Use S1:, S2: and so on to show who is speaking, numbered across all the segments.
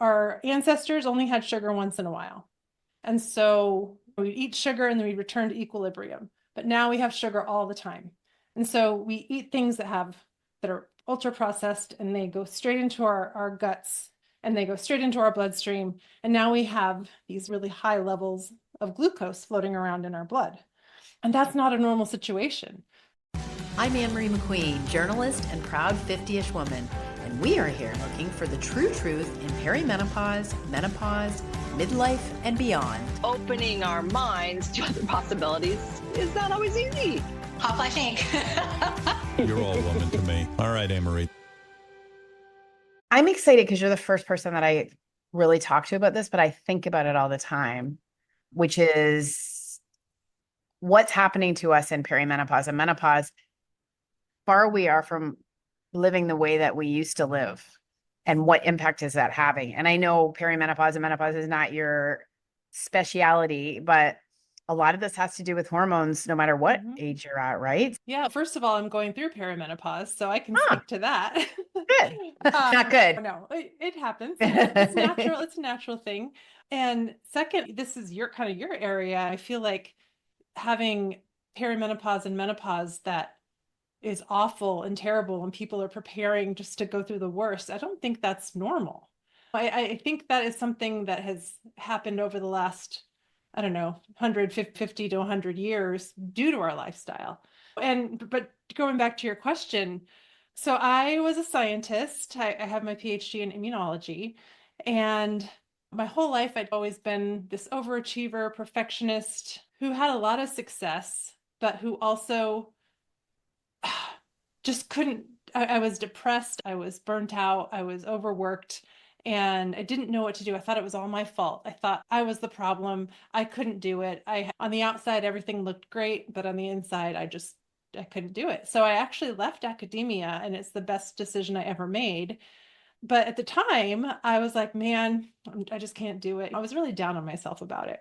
S1: our ancestors only had sugar once in a while. And so we'd eat sugar and then we'd return to equilibrium. But now we have sugar all the time. And so we eat things that are ultra processed, and they go straight into our guts, and they go straight into our bloodstream. And now we have these really high levels of glucose floating around in our blood. And that's not a normal situation.
S2: I'm Anne Marie McQueen, journalist and proud 50-ish woman, and we are here looking for the true truth in perimenopause, menopause, midlife, and beyond.
S3: Opening our minds to other possibilities is not always easy.
S4: Pop, I think.
S5: You're all woman to me. All right, Anne Marie.
S6: I'm excited because you're the first person that I really talk to about this, but I think about it all the time, which is what's happening to us in perimenopause and menopause. Far we are from living the way that we used to live, and what impact is that having? And I know perimenopause and menopause is not your speciality, but a lot of this has to do with hormones, no matter what age you're at, right?
S1: Yeah, first of all, I'm going through perimenopause, so I can speak to that.
S6: Good. Not good.
S1: No, it happens. It's natural. It's a natural thing. And second, this is your area. I feel like having perimenopause and menopause that is awful and terrible, and people are preparing just to go through the worst. I don't think that's normal. I think that is something that has happened over the last, I don't know, 150 to 100 years due to our lifestyle. But going back to your question, so I was a scientist. I have my PhD in immunology, and my whole life I'd always been this overachiever, perfectionist who had a lot of success, but who also just couldn't. I was depressed, I was burnt out, I was overworked, and I didn't know what to do. I thought it was all my fault. I thought I was the problem. I couldn't do it. On the outside, everything looked great, but on the inside, I couldn't do it. So I actually left academia, and it's the best decision I ever made. But at the time, I was like, man, I just can't do it. I was really down on myself about it.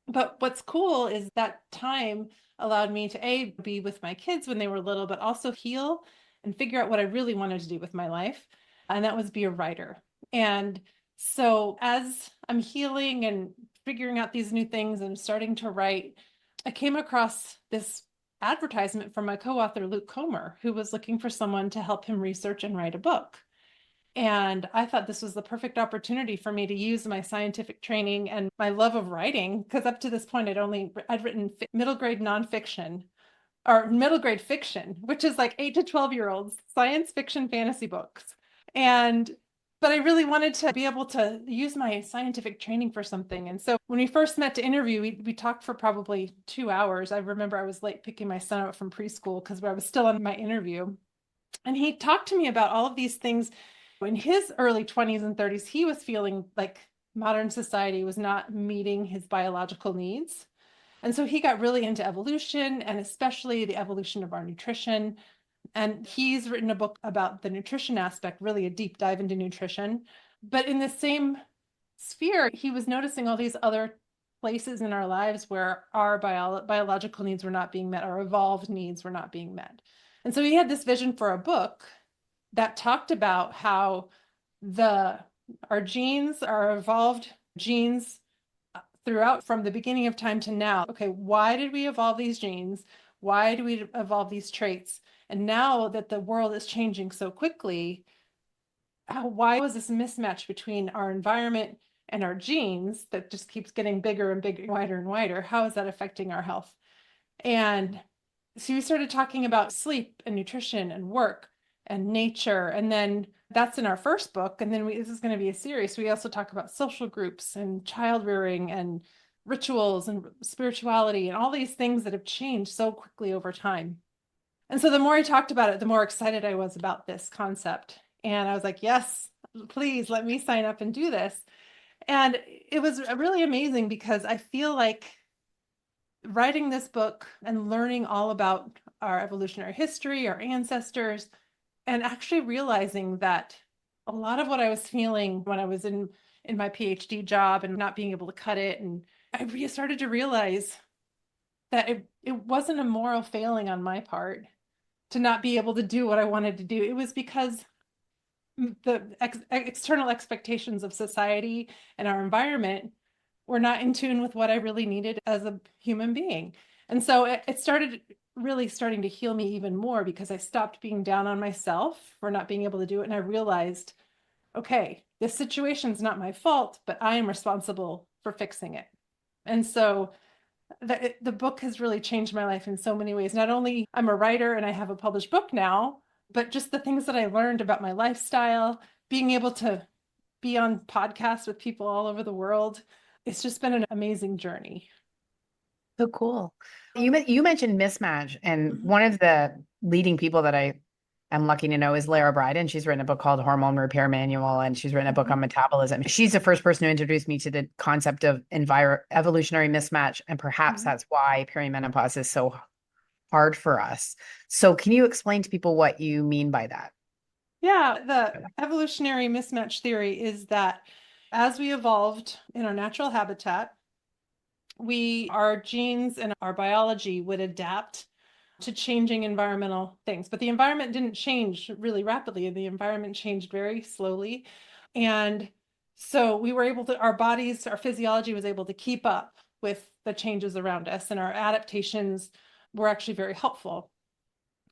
S1: But what's cool is that time allowed me to be with my kids when they were little, but also heal and figure out what I really wanted to do with my life. And that was be a writer. And so as I'm healing and figuring out these new things and starting to write, I came across this advertisement from my co-author, Luke Comer, who was looking for someone to help him research and write a book. And I thought this was the perfect opportunity for me to use my scientific training and my love of writing, because up to this point, I'd written middle grade nonfiction or middle grade fiction, which is like 8 to 12-year-olds, science fiction fantasy books. But I really wanted to be able to use my scientific training for something. And so when we first met to interview, we talked for probably 2 hours. I remember I was late picking my son up from preschool because I was still on my interview. And he talked to me about all of these things. In his early 20s and 30s, he was feeling like modern society was not meeting his biological needs. And so he got really into evolution, and especially the evolution of our nutrition. And he's written a book about the nutrition aspect, really a deep dive into nutrition. But in the same sphere, he was noticing all these other places in our lives where our biological needs were not being met, our evolved needs were not being met. And so he had this vision for a book that talked about how our genes, our evolved genes throughout from the beginning of time to now. Okay, why did we evolve these genes? Why do we evolve these traits? And now that the world is changing so quickly, why was this mismatch between our environment and our genes that just keeps getting bigger and bigger, wider and wider? How is that affecting our health? And so we started talking about sleep and nutrition and work and nature. And then that's in our first book. And then this is going to be a series. So we also talk about social groups and child rearing and rituals and spirituality and all these things that have changed so quickly over time. And so the more I talked about it, the more excited I was about this concept. And I was like, yes, please let me sign up and do this. And it was really amazing because I feel like writing this book and learning all about our evolutionary history, our ancestors, and actually realizing that a lot of what I was feeling when I was in my PhD job and not being able to cut it, and I started to realize that it wasn't a moral failing on my part to not be able to do what I wanted to do. It was because external expectations of society and our environment were not in tune with what I really needed as a human being. And so it started really starting to heal me even more because I stopped being down on myself for not being able to do it. And I realized, okay, this situation's not my fault, but I am responsible for fixing it. And so the book has really changed my life in so many ways. Not only I'm a writer and I have a published book now, but just the things that I learned about my lifestyle, being able to be on podcasts with people all over the world. It's just been an amazing journey.
S6: So cool. You mentioned Mismatch, and
S1: Mhm.
S6: one of the leading people that I am lucky to know is Lara Briden. She's written a book called Hormone Repair Manual, and she's written a book on metabolism. She's the first person who introduced me to the concept of evolutionary mismatch, and perhaps
S1: Mhm.
S6: that's why perimenopause is so hard for us. So, can you explain to people what you mean by that?
S1: Yeah, the evolutionary mismatch theory is that as we evolved in our natural habitat, our genes and our biology would adapt to changing environmental things. But the environment didn't change really rapidly. The environment changed very slowly. And so we were able to, our bodies, our physiology was able to keep up with the changes around us, and our adaptations were actually very helpful.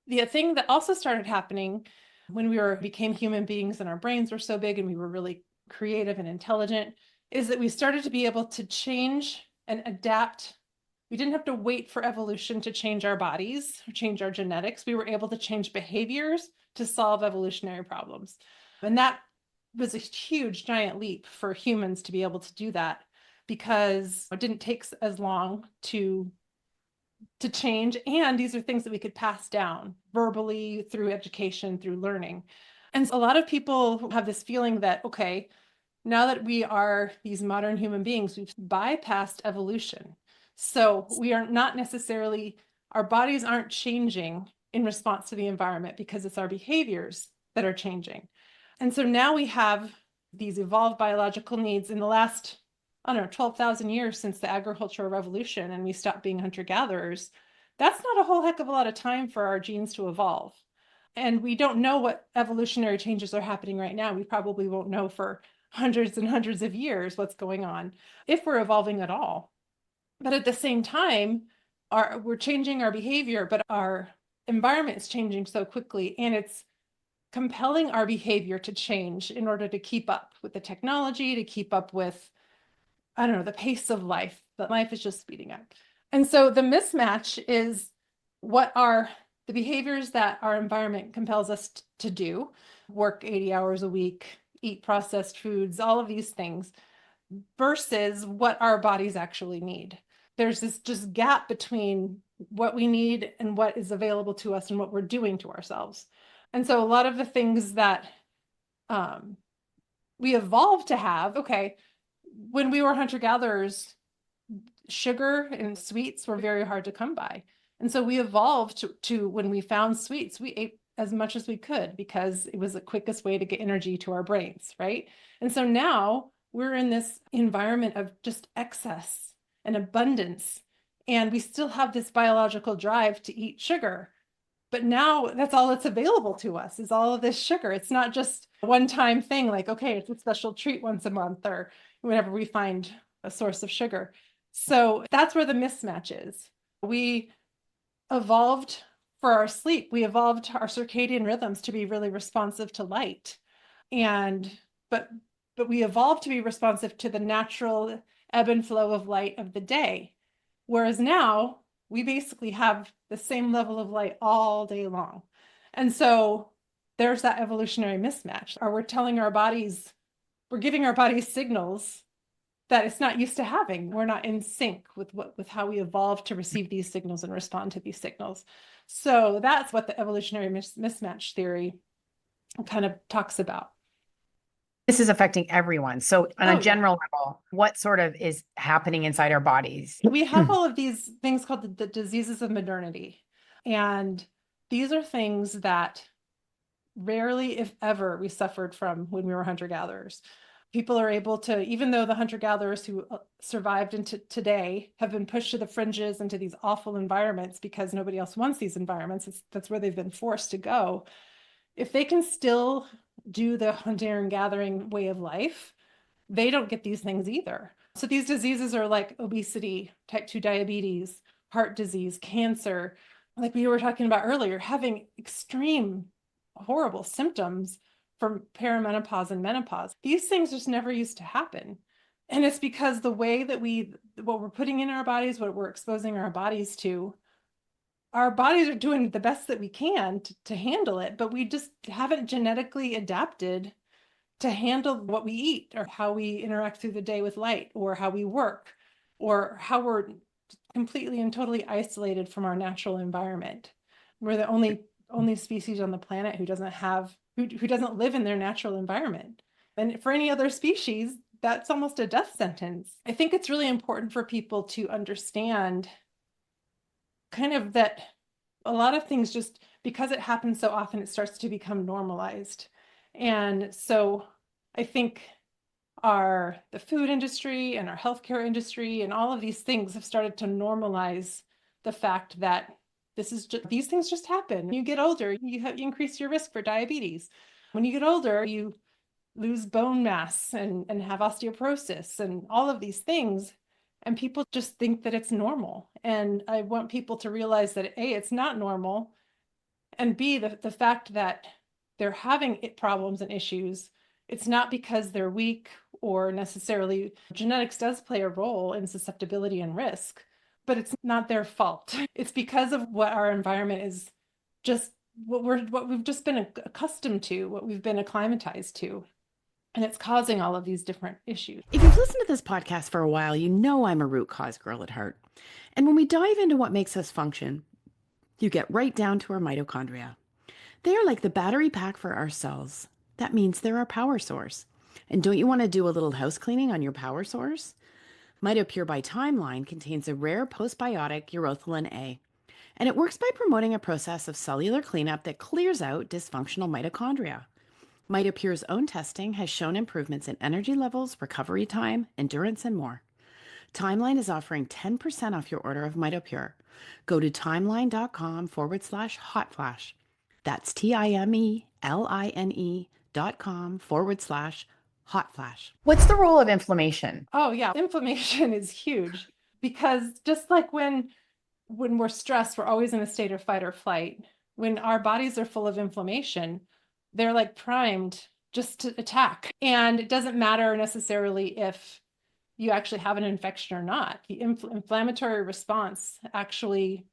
S1: The thing that also started happening when became human beings and our brains were so big and we were really creative and intelligent is that we started to be able to change and adapt. We didn't have to wait for evolution to change our bodies or change our genetics. We were able to change behaviors to solve evolutionary problems. And that was a huge, giant leap for humans to be able to do that because it didn't take as long to change. And these are things that we could pass down verbally through education, through learning. And a lot of people have this feeling that, okay, now that we are these modern human beings, we've bypassed evolution. So we are not necessarily, our bodies aren't changing in response to the environment because it's our behaviors that are changing. And so now we have these evolved biological needs in the last, I don't know, 12,000 years since the agricultural revolution and we stopped being hunter-gatherers. That's not a whole heck of a lot of time for our genes to evolve. And we don't know what evolutionary changes are happening right now. We probably won't know for hundreds and hundreds of years what's going on, if we're evolving at all. But at the same time, we're changing our behavior, but our environment is changing so quickly, and it's compelling our behavior to change in order to keep up with the technology, to keep up with, I don't know, the pace of life. But life is just speeding up. And so the mismatch is what are the behaviors that our environment compels us to do, work 80 hours a week, eat processed foods, all of these things, versus what our bodies actually need. There's this just gap between what we need and what is available to us and what we're doing to ourselves. And so a lot of the things that um, we evolved to have, okay, when we were hunter-gatherers, sugar and sweets were very hard to come by. And so we evolved to when we found sweets, we ate as much as we could because it was the quickest way to get energy to our brains, right? And so now we're in this environment of just excess and abundance. And we still have this biological drive to eat sugar. But now that's all that's available to us is all of this sugar. It's not just a one-time thing like, okay, it's a special treat once a month or whenever we find a source of sugar. So that's where the mismatch is. We evolved for our sleep. We evolved our circadian rhythms to be really responsive to light. And but we evolved to be responsive to the natural ebb and flow of light of the day. Whereas now we basically have the same level of light all day long. And so there's that evolutionary mismatch. Or we're giving our bodies signals that it's not used to having. We're not in sync with how we evolved to receive these signals and respond to these signals. So that's what the evolutionary mismatch theory kind of talks about.
S6: This is affecting everyone. So, on a
S1: Oh, yeah.
S6: general level, what sort of is happening inside our bodies?
S1: We have all of these things called the diseases of modernity. And these are things that rarely, if ever, we suffered from when we were hunter-gatherers. People are able to, even though the hunter-gatherers who survived into today have been pushed to the fringes into these awful environments because nobody else wants these environments, that's where they've been forced to go. If they can still do the hunter and gathering way of life, they don't get these things either. So these diseases are like obesity, type 2 diabetes, heart disease, cancer, like we were talking about earlier, having extreme, horrible symptoms from perimenopause and menopause. These things just never used to happen. And it's because the way that what we're putting in our bodies, what we're exposing our bodies to, our bodies are doing the best that we can to handle it, but we just haven't genetically adapted to handle what we eat or how we interact through the day with light or how we work or how we're completely and totally isolated from our natural environment. We're the only species on the planet who doesn't live in their natural environment. And for any other species, that's almost a death sentence. I think it's really important for people to understand kind of that a lot of things, just because it happens so often, it starts to become normalized. And so I think the food industry and our healthcare industry and all of these things have started to normalize the fact that these things just happen. When you get older, you increase your risk for diabetes. When you get older, you lose bone mass and have osteoporosis and all of these things. And people just think that it's normal. And I want people to realize that A, it's not normal. And B, the fact that they're having problems and issues, it's not because they're weak or necessarily genetics does play a role in susceptibility and risk, but it's not their fault. It's because of what our environment is, just what we've just been accustomed to, what we've been acclimatized to. And it's causing all of these different issues.
S4: If you've listened to this podcast for a while, you know I'm a root cause girl at heart. And when we dive into what makes us function, you get right down to our mitochondria. They are like the battery pack for our cells. That means they're our power source. And don't you want to do a little house cleaning on your power source? MitoPure by Timeline contains a rare postbiotic urothalin A, and it works by promoting a process of cellular cleanup that clears out dysfunctional mitochondria. MitoPure's own testing has shown improvements in energy levels, recovery time, endurance, and more. Timeline is offering 10% off your order of MitoPure. Go to timeline.com/hotflash. That's timeline.com/hotflash.
S6: What's the role of inflammation?
S1: Oh yeah, inflammation is huge because just like when we're stressed, we're always in a state of fight or flight. When our bodies are full of inflammation, they're like primed just to attack. And it doesn't matter necessarily if you actually have an infection or not. The inflammatory response actually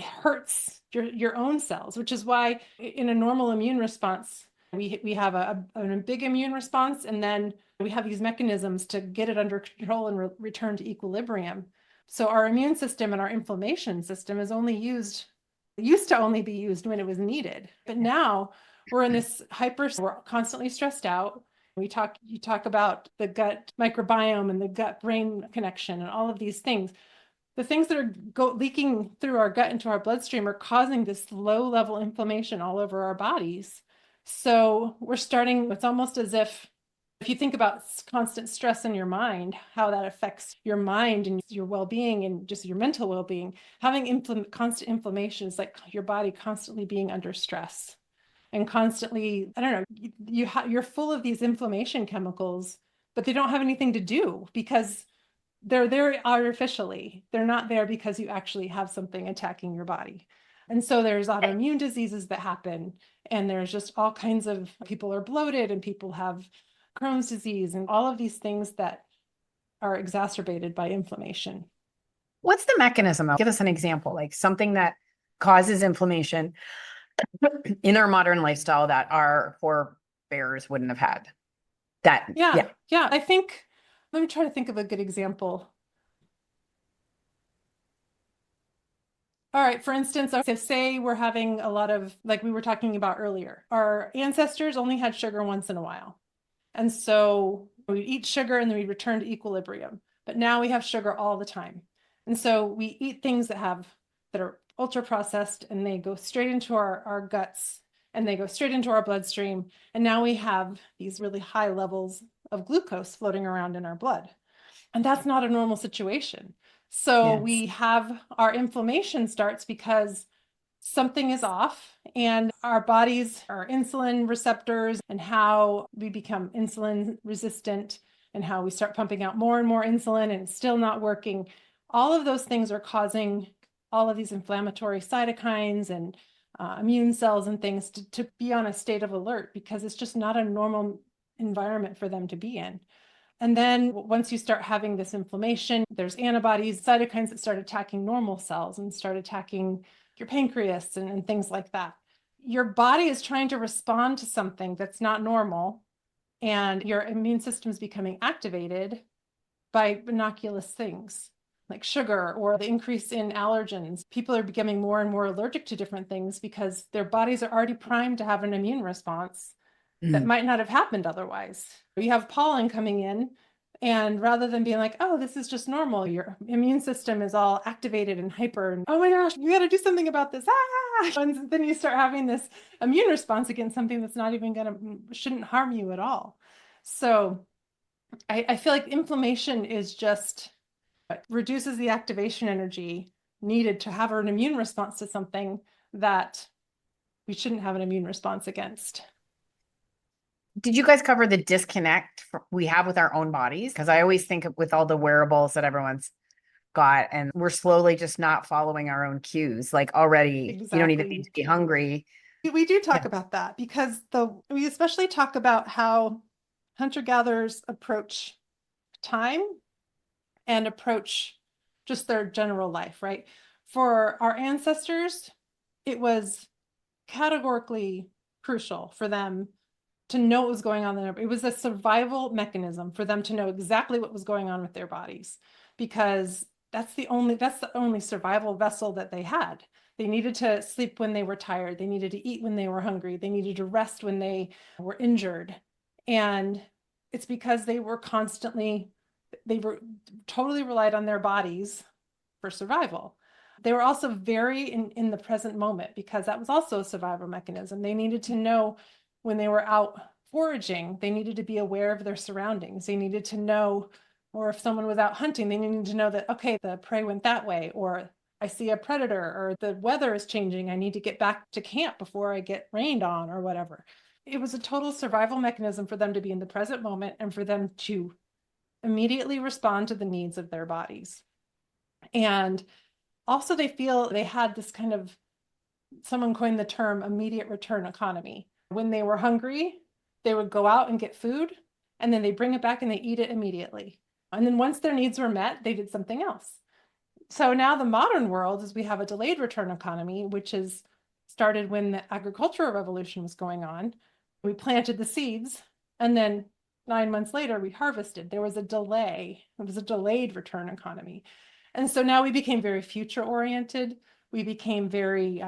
S1: hurts your own cells, which is why in a normal immune response, we have a big immune response, and then we have these mechanisms to get it under control and return to equilibrium. So our immune system and our inflammation system used to only be used when it was needed. But now we're in this we're constantly stressed out. You talk about the gut microbiome and the gut brain connection and all of these things. The things that are leaking through our gut into our bloodstream are causing this low level inflammation all over our bodies. So it's almost as if you think about constant stress in your mind, how that affects your mind and your well-being and just your mental well-being, having constant inflammation is like your body constantly being under stress and constantly, I don't know, you're full of these inflammation chemicals, but they don't have anything to do because they're there artificially. They're not there because you actually have something attacking your body. And so there's autoimmune diseases that happen, and there's just all kinds of people are bloated and people have Crohn's disease and all of these things that are exacerbated by inflammation.
S6: What's the mechanism? Give us an example, like something that causes inflammation in our modern lifestyle that our forebears wouldn't have had.
S1: Yeah. I think, let me try to think of a good example. All right, for instance, so say we're having a lot of, like we were talking about earlier, our ancestors only had sugar once in a while. And so we eat sugar and then we return to equilibrium. But now we have sugar all the time. And so we eat things that are ultra processed, and they go straight into our guts and they go straight into our bloodstream. And now we have these really high levels of glucose floating around in our blood. And that's not a normal situation. So
S6: Yes.
S1: we have our inflammation starts because something is off, and our bodies are insulin receptors, and how we become insulin resistant and how we start pumping out more and more insulin and it's still not working. All of those things are causing all of these inflammatory cytokines and immune cells and things to be on a state of alert, because it's just not a normal environment for them to be in. And then once you start having this inflammation, there's antibodies, cytokines that start attacking normal cells and start attacking your pancreas and things like that. Your body is trying to respond to something that's not normal, and your immune system is becoming activated by innocuous things like sugar or the increase in allergens. People are becoming more and more allergic to different things because their bodies are already primed to have an immune response that might not have happened otherwise. You have pollen coming in, and rather than being like, oh, this is just normal, your immune system is all activated and hyper, and oh my gosh, we got to do something about this. Ah! And then you start having this immune response against something that's not even shouldn't harm you at all. So I feel like inflammation is just reduces the activation energy needed to have an immune response to something that we shouldn't have an immune response against.
S6: Did you guys cover the disconnect we have with our own bodies? Because I always think of with all the wearables that everyone's got, and we're slowly just not following our own cues. Like already, you don't even need to be hungry.
S1: We do talk about that because we especially talk about how hunter-gatherers approach time and approach just their general life, right? For our ancestors, it was categorically crucial for them to know what was going on in their, it was a survival mechanism for them to know exactly what was going on with their bodies, because that's the only survival vessel that they had. They needed to sleep when they were tired. They needed to eat when they were hungry. They needed to rest when they were injured. And it's because they were totally relied on their bodies for survival. They were also very in the present moment, because that was also a survival mechanism. They needed to know when they were out foraging, they needed to be aware of their surroundings. They needed to know, or if someone was out hunting, they needed to know that, okay, the prey went that way, or I see a predator, or the weather is changing. I need to get back to camp before I get rained on or whatever. It was a total survival mechanism for them to be in the present moment and for them to immediately respond to the needs of their bodies. And also they feel they had this kind of, someone coined the term immediate return economy. When they were hungry, they would go out and get food, and then they bring it back and they eat it immediately. And then once their needs were met, they did something else. So now the modern world is we have a delayed return economy, which is started when the agricultural revolution was going on. We planted the seeds, and then 9 months later, we harvested. There was a delay. It was a delayed return economy. And so now we became very future oriented. We became very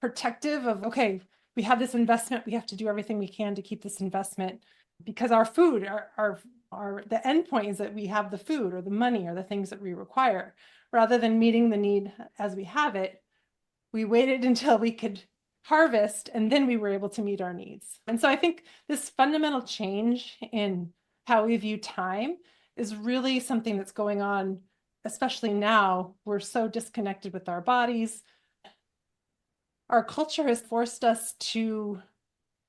S1: protective of, okay, we have this investment. We have to do everything we can to keep this investment, because our food, the end point is that we have the food or the money or the things that we require. Rather than meeting the need as we have it, we waited until we could harvest, and then we were able to meet our needs. And so I think this fundamental change in how we view time is really something that's going on, especially now. We're so disconnected with our bodies. Our culture has forced us to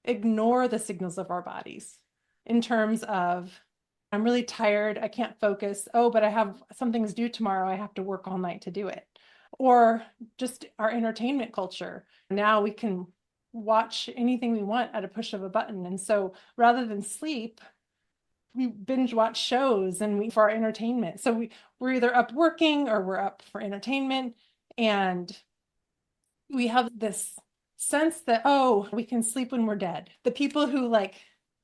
S1: ignore the signals of our bodies in terms of, I'm really tired, I can't focus. Oh, but I have something's due tomorrow. I have to work all night to do it. Or just our entertainment culture. Now we can watch anything we want at a push of a button. And so rather than sleep, we binge watch shows for our entertainment. So we're either up working or we're up for entertainment. And we have this sense that, oh, we can sleep when we're dead. The people who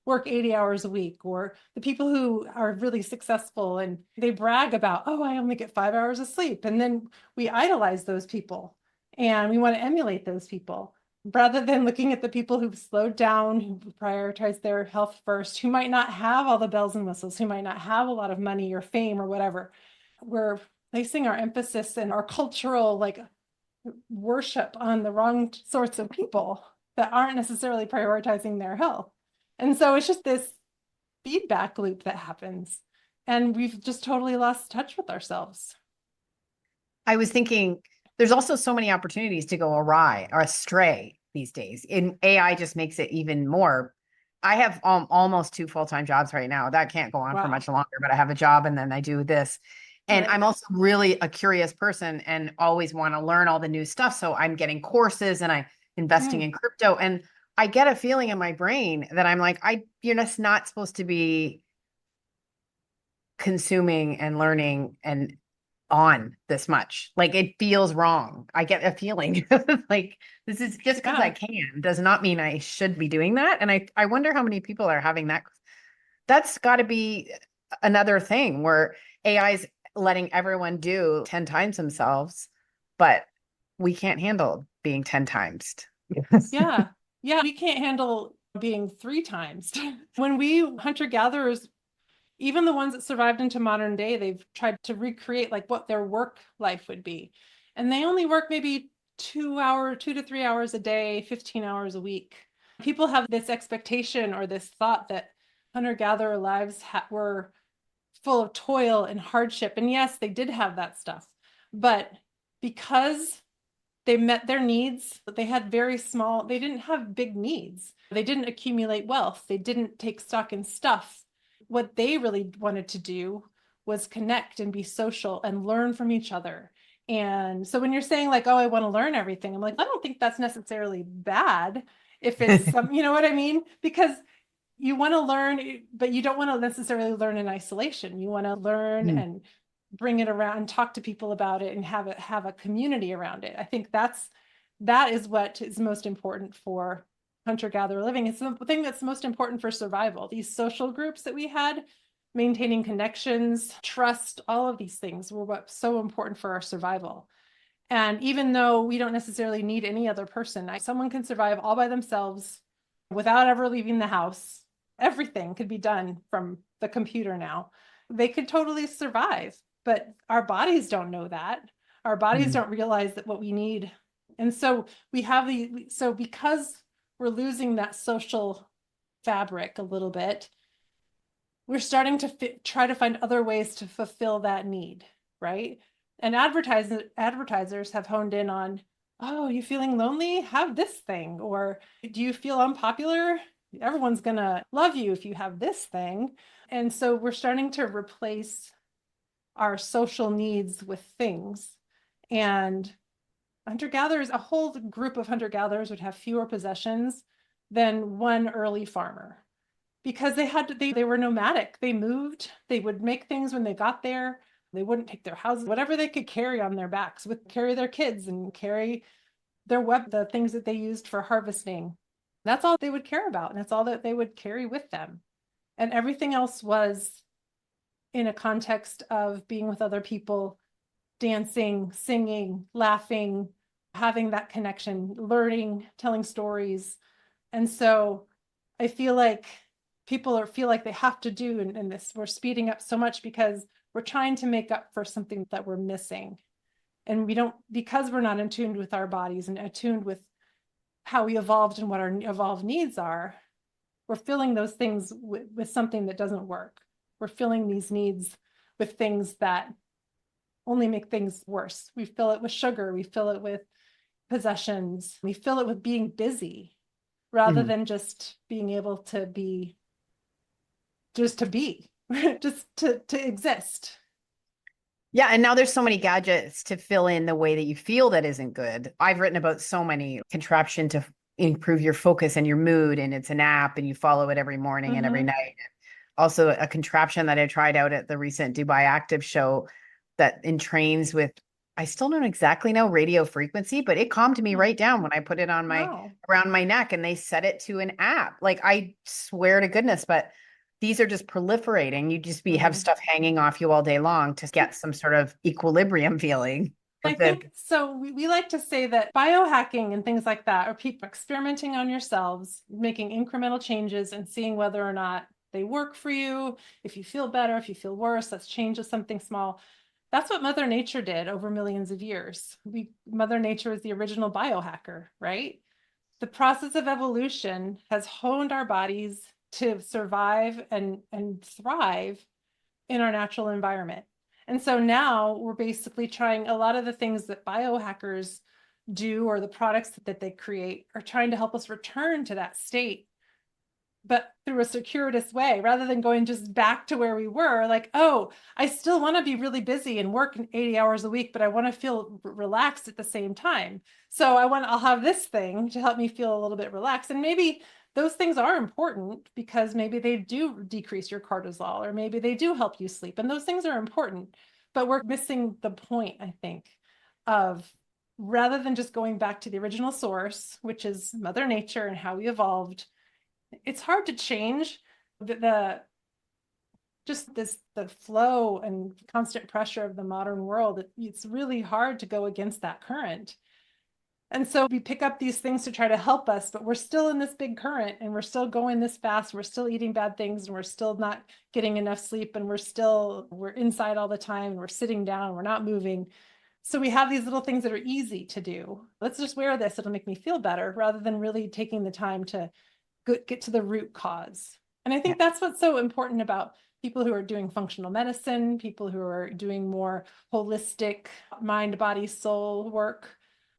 S1: work 80 hours a week, or the people who are really successful and they brag about, oh, I only get 5 hours of sleep. And then we idolize those people and we want to emulate those people, rather than looking at the people who've slowed down, who prioritize their health first, who might not have all the bells and whistles, who might not have a lot of money or fame or whatever. We're placing our emphasis and our cultural worship on the wrong sorts of people that aren't necessarily prioritizing their health. And so it's just this feedback loop that happens, and we've just totally lost touch with ourselves.
S6: I was thinking there's also so many opportunities to go awry or astray these days. And AI just makes it even more. I have almost two full-time jobs right now. That can't go on for
S1: Wow.
S6: much longer, but I have a job and then I do this. And
S1: Right.
S6: I'm also really a curious person and always want to learn all the new stuff. So I'm getting courses and I'm investing
S1: Mm.
S6: in crypto. And I get a feeling in my brain that I'm like, you're just not supposed to be consuming and learning and on this much. Like it feels wrong. I get a feeling like this is just because I
S1: Yeah.
S6: can does not mean I should be doing that. And I wonder how many people are having that. That's got to be another thing where AI is letting everyone do 10 times themselves, but we can't handle being 10 times.
S1: Yeah. Yeah. We can't handle being 3 times. When we hunter gatherers, even the ones that survived into modern day, they've tried to recreate like what their work life would be. And they only work maybe 2 hours, 2 to 3 hours a day, 15 hours a week. People have this expectation or this thought that hunter-gatherer lives were full of toil and hardship. And yes, they did have that stuff. But because they met their needs, they had very small, they didn't have big needs. They didn't accumulate wealth. They didn't take stock in stuff. What they really wanted to do was connect and be social and learn from each other. And so when you're saying like, oh, I want to learn everything, I'm like, I don't think that's necessarily bad if it's some, you know what I mean? Because you want to learn, but you don't want to necessarily learn in isolation. You want to learn
S6: Mm,
S1: and bring it around and talk to people about it and have a community around it. I think that is what is most important for hunter-gatherer living. It's the thing that's most important for survival. These social groups that we had, maintaining connections, trust, all of these things were what's so important for our survival. And even though we don't necessarily need any other person, someone can survive all by themselves without ever leaving the house. Everything could be done from the computer now. They could totally survive, but our bodies don't know that. Our bodies
S6: mm,
S1: don't realize that what we need. And so so because we're losing that social fabric a little bit, we're starting to try to find other ways to fulfill that need, right? And advertisers have honed in on, oh, you feeling lonely? Have this thing. Or do you feel unpopular? Everyone's gonna love you if you have this thing. And so we're starting to replace our social needs with things. And hunter-gatherers, a whole group of hunter-gatherers would have fewer possessions than one early farmer because they were nomadic. They moved, they would make things when they got there. They wouldn't take their houses, whatever they could carry on their backs, would carry their kids and carry the things that they used for harvesting. That's all they would care about. And that's all that they would carry with them. And everything else was in a context of being with other people, dancing, singing, laughing, having that connection, learning, telling stories. And so I feel like feel like they have to do in this. We're speeding up so much because we're trying to make up for something that we're missing. And we don't, because we're not in tune with our bodies and attuned with how we evolved and what our evolved needs are, we're filling those things with something that doesn't work. We're filling these needs with things that only make things worse. We fill it with sugar, we fill it with possessions, we fill it with being busy rather
S6: mm.
S1: than just being able to be, just to be, just to exist.
S6: Yeah, and now there's so many gadgets to fill in the way that you feel that isn't good. I've written about so many contraption to improve your focus and your mood, and it's an app and you follow it every morning and every
S1: Mm-hmm.
S6: night. Also, a contraption that I tried out at the recent Dubai Active show that entrains with, I still don't exactly know radio frequency, but it calmed me right down when I put it on my
S1: Wow.
S6: around my neck and they set it to an app. Like I swear to goodness, but these are just proliferating. You just have
S1: Mm-hmm.
S6: stuff hanging off you all day long to get some sort of equilibrium feeling
S1: I
S6: with it.
S1: think so. We like to say that biohacking and things like that are people experimenting on yourselves, making incremental changes and seeing whether or not they work for you. If you feel better, if you feel worse, let's change something small. That's what Mother Nature did over millions of years. Mother Nature is the original biohacker, right? The process of evolution has honed our bodies to survive and thrive in our natural environment. And so now we're basically trying a lot of the things that biohackers do, or the products that they create, are trying to help us return to that state, but through a circuitous way, rather than going just back to where we were. Like, oh, I still want to be really busy and work 80 hours a week, but I want to feel relaxed at the same time. So I'll have this thing to help me feel a little bit relaxed. And maybe those things are important because maybe they do decrease your cortisol, or maybe they do help you sleep. And those things are important, but we're missing the point, I think, of rather than just going back to the original source, which is Mother Nature and how we evolved. It's hard to change just the flow and constant pressure of the modern world. It's really hard to go against that current. And so we pick up these things to try to help us, but we're still in this big current, and we're still going this fast. We're still eating bad things, and we're still not getting enough sleep, and we're inside all the time, and we're sitting down, we're not moving. So we have these little things that are easy to do. Let's just wear this, it'll make me feel better, rather than really taking the time to get to the root cause. And I think that's what's so important about people who are doing functional medicine, people who are doing more holistic mind, body, soul work,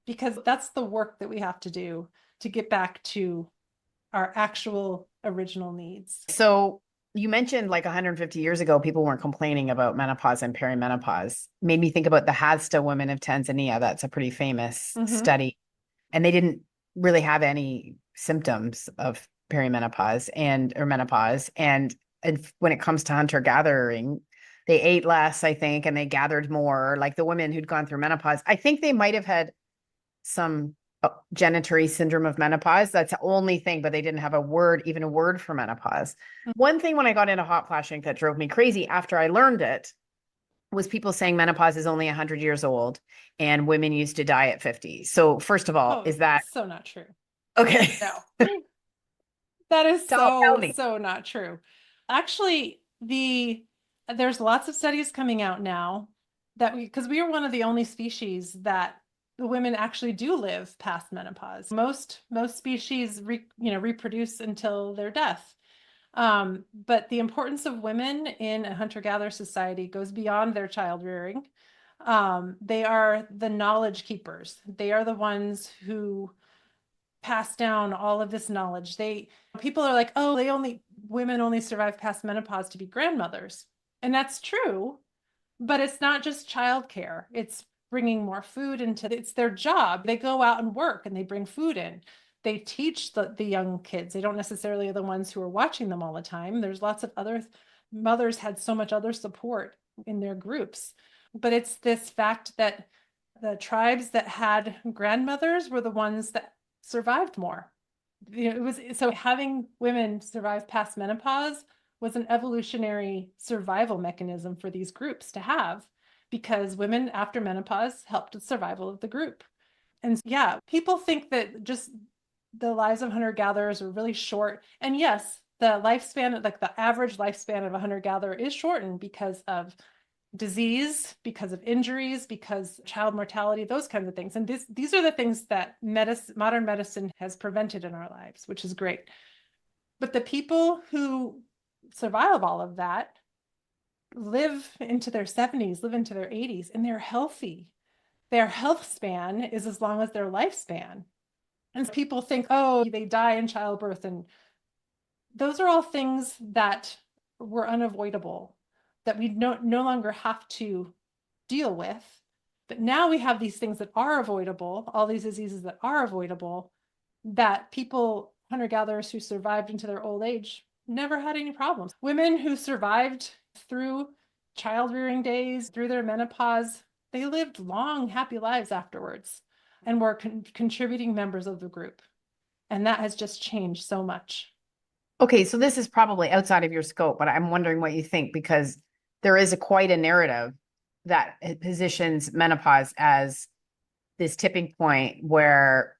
S1: because that's the work that we have to do to get back to our actual original needs.
S6: So you mentioned like 150 years ago, people weren't complaining about menopause and perimenopause. Made me think about the Hadsta women of Tanzania. That's a pretty famous study. And they didn't really have any symptoms of perimenopause or menopause. And when it comes to hunter gathering, they ate less, I think, and they gathered more. Like the women who'd gone through menopause, I think they might have had some genitory syndrome of menopause. That's the only thing, but they didn't have even a word for menopause. One thing when I got into hot flashing that drove me crazy after I learned it was people saying menopause is only 100 years old and women used to die at 50. So first of all, is that
S1: so not true?
S6: Okay?
S1: No. That is
S6: Tell me.
S1: so not true. Actually, there's lots of studies coming out now that because we are one of the only species that the women actually do live past menopause. Most species reproduce until their death. But the importance of women in a hunter-gatherer society goes beyond their child rearing. They are the knowledge keepers. They are the ones who pass down all of this knowledge. People are like, oh, women only survive past menopause to be grandmothers. And that's true, but it's not just childcare. It's bringing more food it's their job. They go out and work and they bring food in. They teach the young kids. They don't necessarily are the ones who are watching them all the time. There's lots of other mothers had so much other support in their groups. But it's this fact that the tribes that had grandmothers were the ones that survived more. So having women survive past menopause was an evolutionary survival mechanism for these groups to have, because women after menopause helped with survival of the group. And yeah, people think that just the lives of hunter-gatherers are really short. And yes, the lifespan, like the average lifespan of a hunter-gatherer is shortened because of disease, because of injuries, because child mortality, those kinds of things. And these are the things that modern medicine has prevented in our lives, which is great. But the people who survive all of that live into their 70s, live into their 80s, and they're healthy. Their health span is as long as their lifespan. And people think, oh, they die in childbirth. And those are all things that were unavoidable, that we no longer have to deal with. But now we have these things that are avoidable, all these diseases that are avoidable, that people, hunter-gatherers who survived into their old age, never had any problems. Women who survived through child-rearing days, through their menopause, they lived long, happy lives afterwards and were contributing members of the group. And that has just changed so much.
S6: Okay, so this is probably outside of your scope, but I'm wondering what you think, because there is quite a narrative that positions menopause as this tipping point where,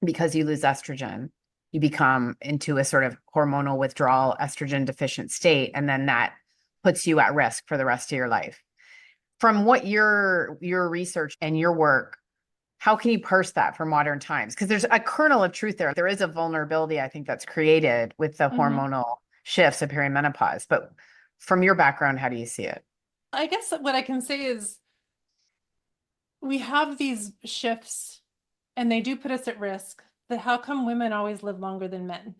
S6: because you lose estrogen, you become into a sort of hormonal withdrawal, estrogen deficient state, and then that puts you at risk for the rest of your life. From what your research and your work, how can you parse that for modern times? Because there's a kernel of truth there. There is a vulnerability, I think, that's created with the hormonal shifts of perimenopause. But from your background, how do you see it?
S1: I guess what I can say is we have these shifts and they do put us at risk. But how come women always live longer than men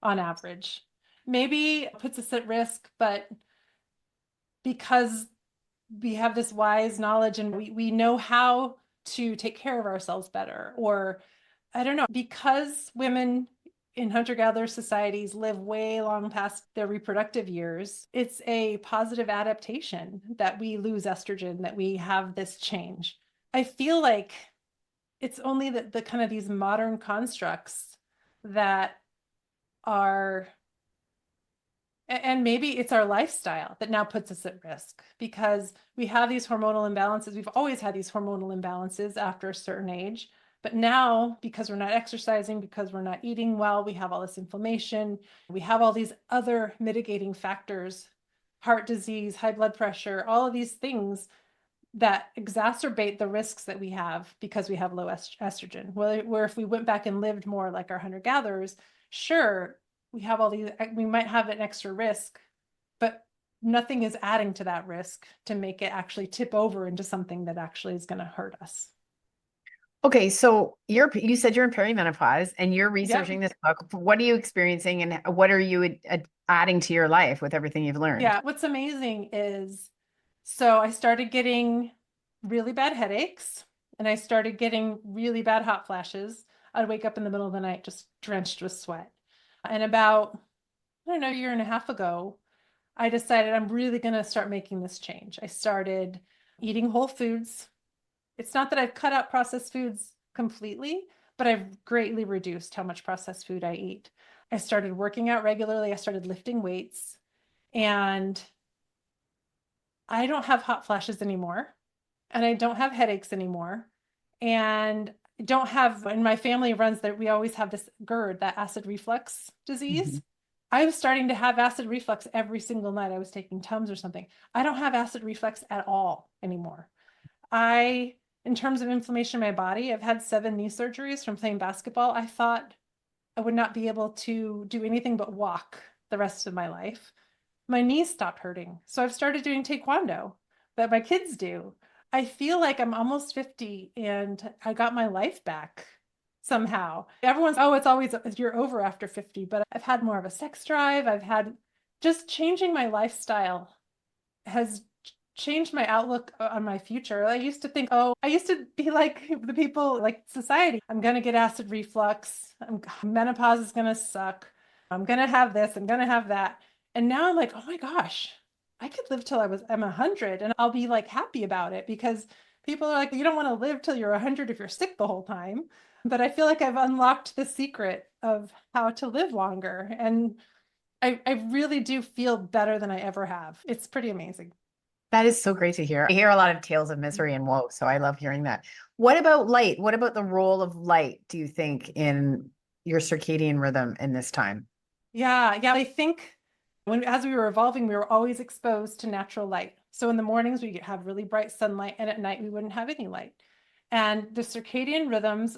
S1: on average? Maybe it puts us at risk, but because we have this wise knowledge and we know how to take care of ourselves better, or I don't know, because women in hunter-gatherer societies live way long past their reproductive years, it's a positive adaptation that we lose estrogen, that we have this change. I feel like it's only the kind of these modern constructs that are, and maybe it's our lifestyle that now puts us at risk because we have these hormonal imbalances. We've always had these hormonal imbalances after a certain age. But now, because we're not exercising, because we're not eating well, we have all this inflammation. We have all these other mitigating factors, heart disease, high blood pressure, all of these things that exacerbate the risks that we have because we have low estrogen. Where if we went back and lived more like our hunter-gatherers, sure, we have all these, we might have an extra risk, but nothing is adding to that risk to make it actually tip over into something that actually is going to hurt us.
S6: Okay, so you said you're in perimenopause and you're researching
S1: Yep.
S6: this book. What are you experiencing and what are you adding to your life with everything you've learned?
S1: Yeah, what's amazing is, so I started getting really bad headaches and I started getting really bad hot flashes. I'd wake up in the middle of the night just drenched with sweat. And about, I don't know, a year and a half ago, I decided I'm really going to start making this change. I started eating whole foods. It's not that I've cut out processed foods completely, but I've greatly reduced how much processed food I eat. I started working out regularly. I started lifting weights, and I don't have hot flashes anymore, and I don't have headaches anymore. And I don't have, in my family runs that we always have this GERD, that acid reflux disease.
S6: Mhm.
S1: I was starting to have acid reflux every single night I was taking Tums or something. I don't have acid reflux at all anymore. In terms of inflammation in my body, I've had 7 knee surgeries from playing basketball. I thought I would not be able to do anything but walk the rest of my life. My knees stopped hurting. So I've started doing taekwondo that my kids do. I feel like I'm almost 50 and I got my life back somehow. Everyone's, oh, it's always, you're over after 50, but I've had more of a sex drive. I've had just changing my lifestyle has changed my outlook on my future. I used to think, oh, I used to be like the people, like society. I'm going to get acid reflux. Menopause is going to suck. I'm going to have this. I'm going to have that. And now I'm like, oh my gosh, I could live till I'm 100 and I'll be like happy about it because people are like, you don't want to live till you're 100 if you're sick the whole time. But I feel like I've unlocked the secret of how to live longer. And I really do feel better than I ever have. It's pretty amazing.
S6: That is so great to hear. I hear a lot of tales of misery and woe, so I love hearing that. What about light? What about the role of light, do you think, in your circadian rhythm in this time?
S1: Yeah, yeah. I think as we were evolving, we were always exposed to natural light. So in the mornings, we have really bright sunlight, and at night, we wouldn't have any light. And the circadian rhythms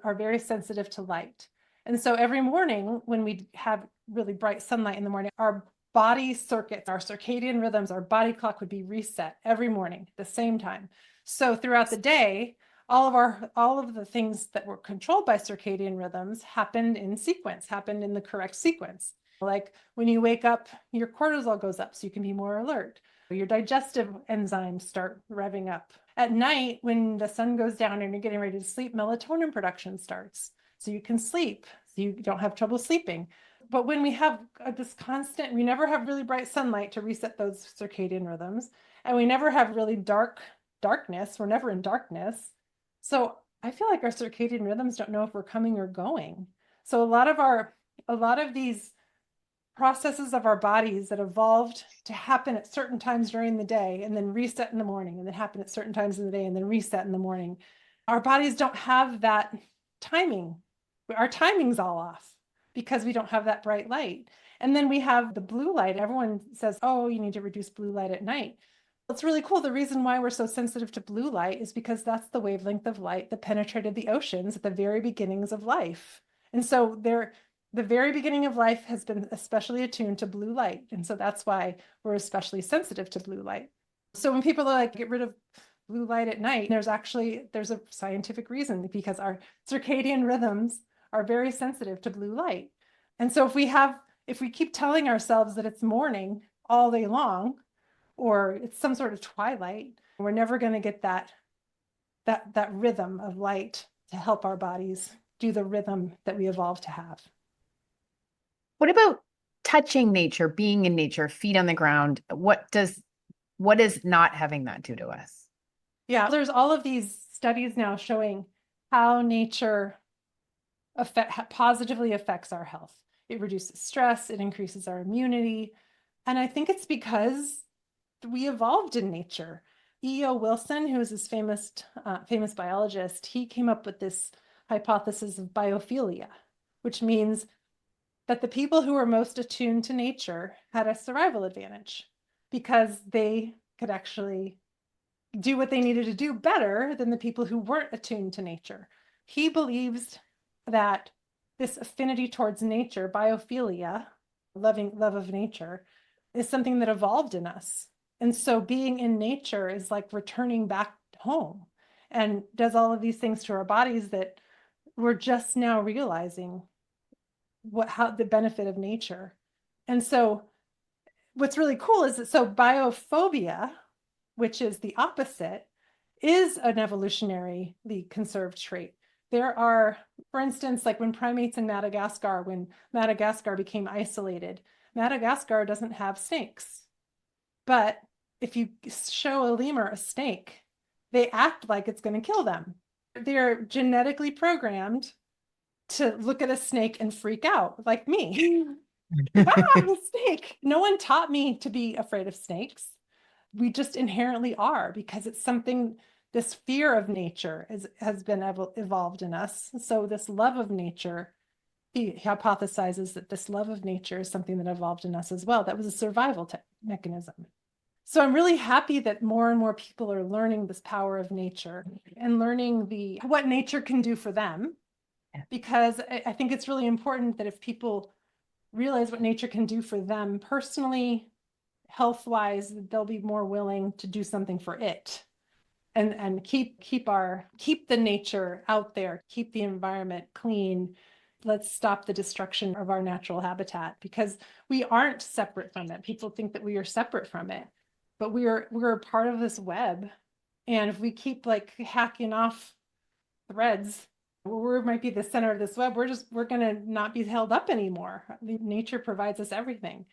S1: are very sensitive to light. And so every morning, when we have really bright sunlight in the morning, our body circuits, our circadian rhythms, our body clock would be reset every morning at the same time. So throughout the day, all of the things that were controlled by circadian rhythms happened in sequence, happened in the correct sequence. Like when you wake up, your cortisol goes up so you can be more alert. Your digestive enzymes start revving up. At night, when the sun goes down and you're getting ready to sleep, melatonin production starts. So you can sleep, so you don't have trouble sleeping. But when we have this constant, we never have really bright sunlight to reset those circadian rhythms, and we never have really darkness. We're never in darkness. So I feel like our circadian rhythms don't know if we're coming or going. So a lot of these processes of our bodies that evolved to happen at certain times during the day and then reset in the morning and then happen at certain times in the day and then reset in the morning. Our bodies don't have that timing. Our timing's all off because we don't have that bright light. And then we have the blue light. Everyone says, oh, you need to reduce blue light at night. It's really cool. The reason why we're so sensitive to blue light is because that's the wavelength of light that penetrated the oceans at the very beginnings of life. And so the very beginning of life has been especially attuned to blue light. And so that's why we're especially sensitive to blue light. So when people are like, get rid of blue light at night, there's a scientific reason, because our circadian rhythms are very sensitive to blue light. And so if we keep telling ourselves that it's morning all day long, or it's some sort of twilight, we're never going to get that rhythm of light to help our bodies do the rhythm that we evolved to have.
S6: What about touching nature, being in nature, feet on the ground? What is not having that do to us?
S1: Yeah, there's all of these studies now showing how nature positively affects our health. It reduces stress, it increases our immunity. And I think it's because we evolved in nature. E.O. Wilson, who is this famous biologist, he came up with this hypothesis of biophilia, which means that the people who were most attuned to nature had a survival advantage because they could actually do what they needed to do better than the people who weren't attuned to nature. He believes that this affinity towards nature, biophilia, love of nature, is something that evolved in us. And so being in nature is like returning back home, and does all of these things to our bodies that we're just now realizing how the benefit of nature. And so what's really cool is that biophobia, which is the opposite, is an evolutionarily conserved trait. There are, for instance, like when Madagascar became isolated, Madagascar doesn't have snakes. But if you show a lemur a snake, they act like it's going to kill them. They're genetically programmed to look at a snake and freak out, like me. Wow, a snake. No one taught me to be afraid of snakes. We just inherently are, because it's something, this fear of nature has been evolved in us. So this love of nature, he hypothesizes that this love of nature is something that evolved in us as well. That was a survival mechanism. So I'm really happy that more and more people are learning this power of nature and learning what nature can do for them, because I think it's really important that if people realize what nature can do for them personally, health-wise, they'll be more willing to do something for it, and keep the nature out there, keep the environment clean. Let's stop the destruction of our natural habitat, because we aren't separate from it. People think that we are separate from it, but we're a part of this web. And if we keep like hacking off threads, we might be the center of this web, we're going to not be held up anymore. Nature provides us everything,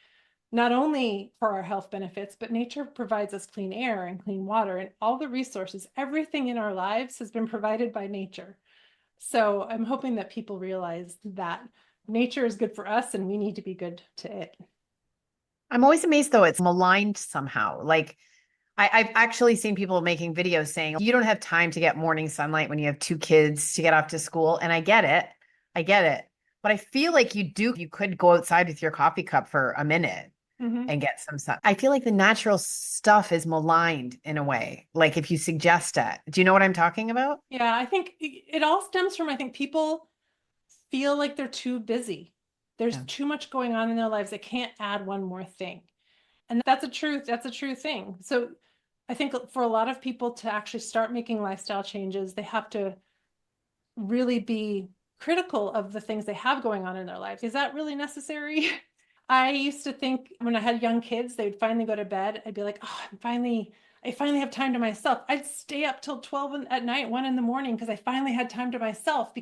S1: not only for our health benefits, but nature provides us clean air and clean water and all the resources. Everything in our lives has been provided by nature. So I'm hoping that people realize that nature is good for us and we need to be good to it.
S6: I'm always amazed though, it's maligned somehow. Like I've actually seen people making videos saying you don't have time to get morning sunlight when you have two kids to get off to school. And I get it. I get it. But I feel like you could go outside with your coffee cup for a minute and get some sun. I feel like the natural stuff is maligned in a way. Like if you suggest it. Do you know what I'm talking about?
S1: Yeah, I think it all stems from, I think people feel like they're too busy. There's too much going on in their lives. They can't add one more thing. And that's a true thing. So I think for a lot of people to actually start making lifestyle changes, they have to really be critical of the things they have going on in their lives. Is that really necessary? I used to think when I had young kids, they'd finally go to bed. I'd be like, oh, I finally have time to myself. I'd stay up till 12 at night, 1 in the morning, because I finally had time to myself,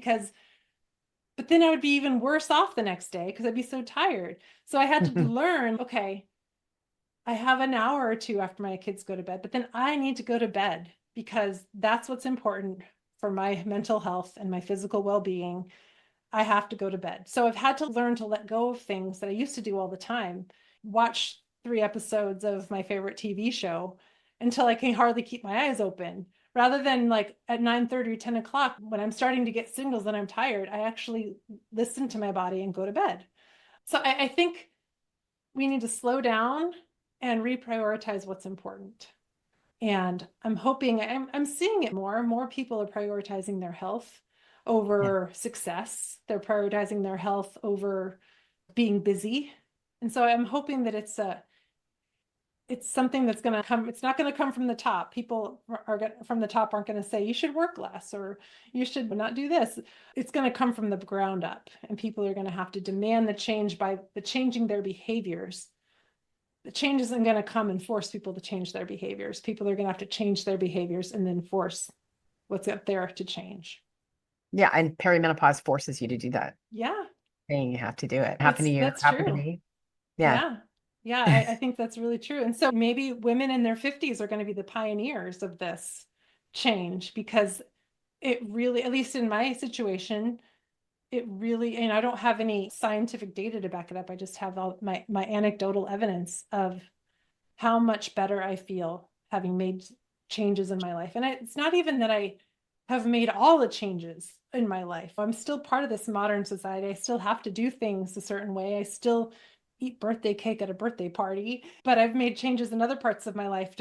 S1: but then I would be even worse off the next day because I'd be so tired. So I had to learn, okay, I have an hour or two after my kids go to bed, but then I need to go to bed because that's what's important for my mental health and my physical well-being. I have to go to bed. So I've had to learn to let go of things that I used to do all the time. Watch 3 episodes of my favorite TV show until I can hardly keep my eyes open. Rather than like at 9:30 or 10 o'clock, when I'm starting to get signals that I'm tired, I actually listen to my body and go to bed. So I think we need to slow down and reprioritize what's important. And I'm seeing it more and more people are prioritizing their health over success. They're prioritizing their health over being busy. And so I'm hoping that it's something that's going to come. It's not going to come from the top. People from the top aren't going to say you should work less or you should not do this. It's going to come from the ground up, and people are going to have to demand the change by the changing their behaviors. The change isn't going to come and force people to change their behaviors. People are going to have to change their behaviors and then force what's up there to change.
S6: Yeah, and perimenopause forces you to do that.
S1: Yeah,
S6: Saying you have to do it. Happened to you,
S1: that's
S6: happened to
S1: true.
S6: me. Yeah.
S1: Yeah. Yeah, I think that's really true. And so maybe women in their 50s are going to be the pioneers of this change, because it really, at least in my situation, it really, and I don't have any scientific data to back it up. I just have all my anecdotal evidence of how much better I feel having made changes in my life. And it's not even that I have made all the changes in my life. I'm still part of this modern society. I still have to do things a certain way. I still eat birthday cake at a birthday party, but I've made changes in other parts of my life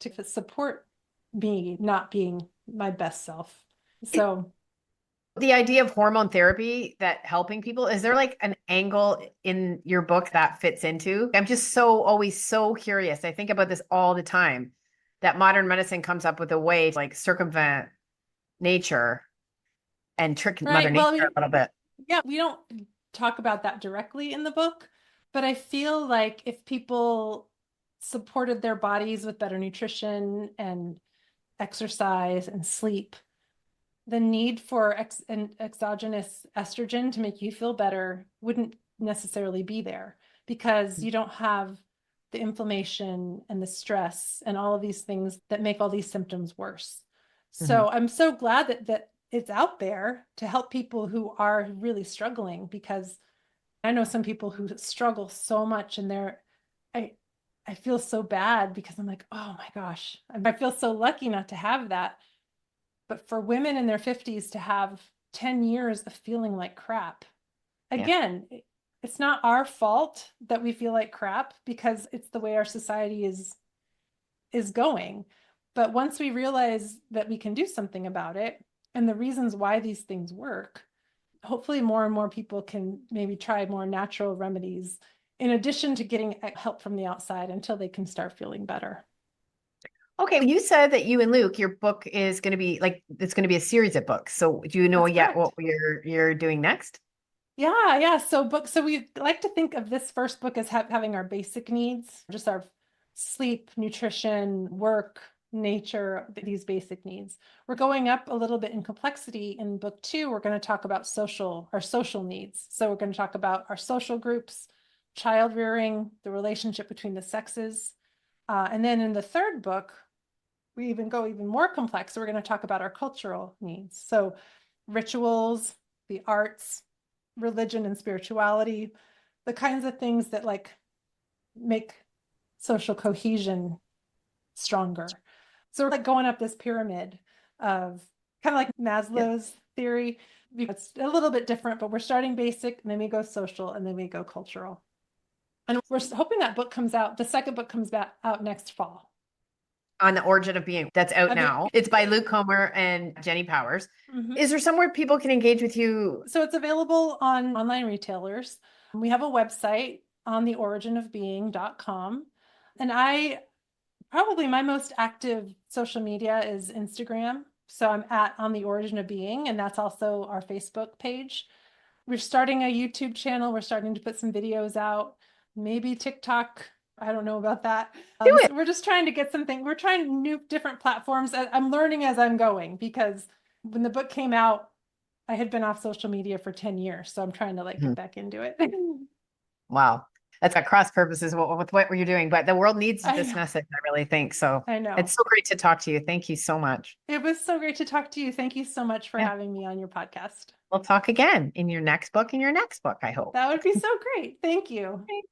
S1: to support me not being my best self. So
S6: The idea of hormone therapy that helping people, is there like an angle in your book that fits into? I'm just always so curious. I think about this all the time, that modern medicine comes up with a way to like circumvent nature and trick Mother
S1: right, well,
S6: Nature a little bit.
S1: yeah, we don't talk about that directly in the book, but I feel like if people supported their bodies with better nutrition and exercise and sleep, the need for exogenous estrogen to make you feel better wouldn't necessarily be there, because you don't have the inflammation and the stress and all of these things that make all these symptoms worse. So I'm so glad that it's out there to help people who are really struggling, because I know some people who struggle so much, and I I feel so bad, because I'm like, oh my gosh, I feel so lucky not to have that. But for women in their 50s to have 10 years of feeling like crap, again, it's not our fault that we feel like crap, because it's the way our society is going. But once we realize that we can do something about it and the reasons why these things work, hopefully more and more people can maybe try more natural remedies in addition to getting help from the outside until they can start feeling better.
S6: Okay, you said that you and Luke, your book is going to be like, it's going to be a series of books. So do you know
S1: That's
S6: yet
S1: correct.
S6: what you're doing next?
S1: Yeah. So we like to think of this first book as having our basic needs, just our sleep, nutrition, work, nature, these basic needs. We're going up a little bit in complexity in book 2. We're going to talk about our social needs. So we're going to talk about our social groups, child rearing, the relationship between the sexes. And then in the third book, we even go even more complex. So we're going to talk about our cultural needs. So rituals, the arts, religion and spirituality, the kinds of things that like make social cohesion stronger. So we're like going up this pyramid of kind of like Maslow's theory. It's a little bit different, but we're starting basic, and then we go social, and then we go cultural. And we're hoping that book comes out, the second book comes out next fall.
S6: On the Origin of Being, that's out now. It's by Luke Comer and Jenny Powers. Is there somewhere people can engage with you?
S1: So it's available on online retailers. We have a website on theoriginofbeing.com. And probably my most active social media is Instagram. So I'm on the Origin of Being, and that's also our Facebook page. We're starting a YouTube channel. We're starting to put some videos out, maybe TikTok. I don't know about that. So we're just trying to get something. We're trying different platforms. I'm learning as I'm going, because when the book came out, I had been off social media for 10 years. So I'm trying to like get back into it.
S6: Wow. That's at cross purposes with what you're doing, but the world needs this message, I really think. So
S1: I know.
S6: It's so great to talk to you. Thank you so much.
S1: It was so great to talk to you. Thank you so much for having me on your podcast.
S6: We'll talk again in your next book, I hope.
S1: That would be so great. Thank you.
S6: Thanks.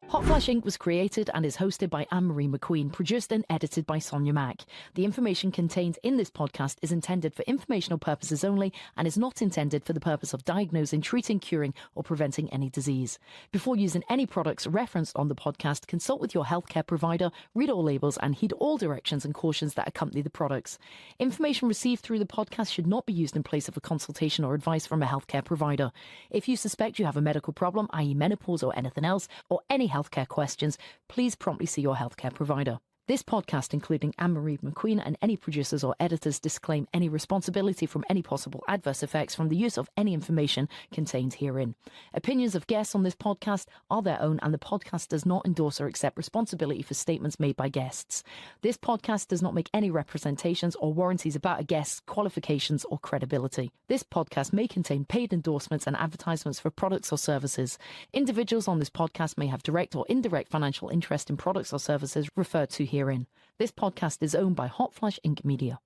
S7: Hot Flash Inc. was created and is hosted by Anne Marie McQueen, produced and edited by Sonia Mack. The information contained in this podcast is intended for informational purposes only and is not intended for the purpose of diagnosing, treating, curing, or preventing any disease. Before using any products referenced on the podcast, consult with your healthcare provider, read all labels, and heed all directions and cautions that accompany the products. Information received through the podcast should not be used in place of a consultation or advice from a healthcare provider. If you suspect you have a medical problem, i.e. menopause or anything else, or any health healthcare questions, please promptly see your healthcare provider. This podcast, including Anne Marie McQueen and any producers or editors, disclaim any responsibility from any possible adverse effects from the use of any information contained herein. Opinions of guests on this podcast are their own, and the podcast does not endorse or accept responsibility for statements made by guests. This podcast does not make any representations or warranties about a guest's qualifications or credibility. This podcast may contain paid endorsements and advertisements for products or services. Individuals on this podcast may have direct or indirect financial interest in products or services referred to herein. This podcast is owned by Hot Flash Inc. Media.